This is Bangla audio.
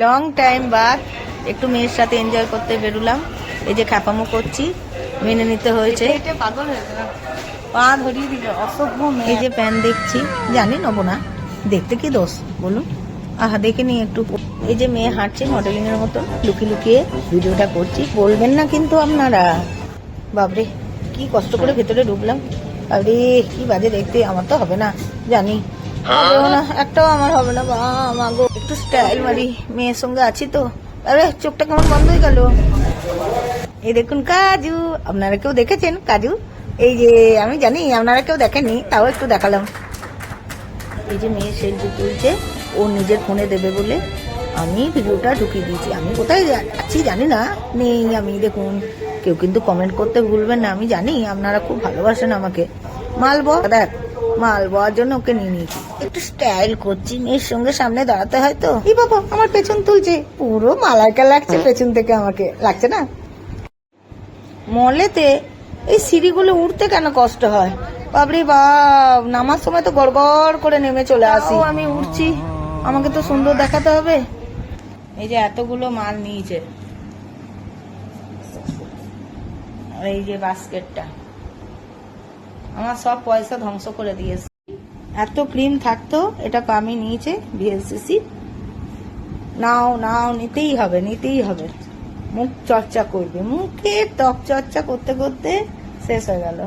লং টাইম বাদ একটু মেয়ের সাথে এনজয় করতে বেরোলাম। এই যে খ্যাপামো করছি, মেনে নিতে হয়েছে। পাগল হয়েছে না, পা ধরিয়ে দিল অসভ্য মেয়ে। এই যে প্যান দেখছি, জানি নেবো না, দেখতে কি দোষ বলুন। আহা দেখে নি একটু। এই যে মেয়ে হাঁটছে মডেলিং এর মতন, লুকিয়ে লুকিয়ে ভিডিওটা করছি, বলবেন না কিন্তু আপনারা। বাবরে কি কষ্ট করে ভেতরে ঢুকলাম, আরে কি বাজে দেখতে। আমার তো হবে না জানি, হবেও না, একটাও আমার হবে না। মা গো, একটু স্টাইল মারি, মেয়ের সঙ্গে আছি তো। আরে চোখটা কেমন বন্ধ হয়ে গেল। এই দেখুন কাজু, আপনারা কেউ দেখেছেন কাজু? এই যে আমি জানি আপনারা কেউ দেখেননি, তাও একটু দেখালাম। এই যে মেয়ে সেলফি তুলছে ও নিজের ফোনে দেবে বলে, আমি ভিডিওটা ঢুকিয়ে দিয়েছি। আমি কোথায় আছি জানি না, নেই আমি। দেখুন কেউ কিন্তু কমেন্ট করতে ভুলবেন না, আমি জানি আপনারা খুব ভালোবাসেন আমাকে। মালবো দেখ, মাল বওয়ার জন্য ওকে নিয়ে নিয়েছি। একটু স্টাইল করছি, মেয়ের সঙ্গে সামনে দাঁড়াতে হয় তো। এই বাবা আমার পেছন তুলছে, পুরো মালাইকা লাগছে পেছন থেকে, আমাকে লাগছে না। মলেতে এই সিঁড়িগুলো উঠতে কেন কষ্ট হয়, বাবরে বাপ। নামার সময় তো গড়গড় করে নেমে চলে আসি, আমি উঠছি, আমাকে তো সুন্দর দেখাতে হবে। এই যে এতগুলো মাল নিয়েছে, আর এই যে বাস্কেটটা, আমার সব পয়সা ধ্বংস করে দিয়েছে। এত ক্রিম থাকতো, এটা আমি নিয়েছে ভিএলসিসি। নাও নাও, নিতেই হবে নিতেই হবে। মুখ চর্চা করবে, মুখে ত্বক চর্চা করতে করতে শেষ হয়ে গেল।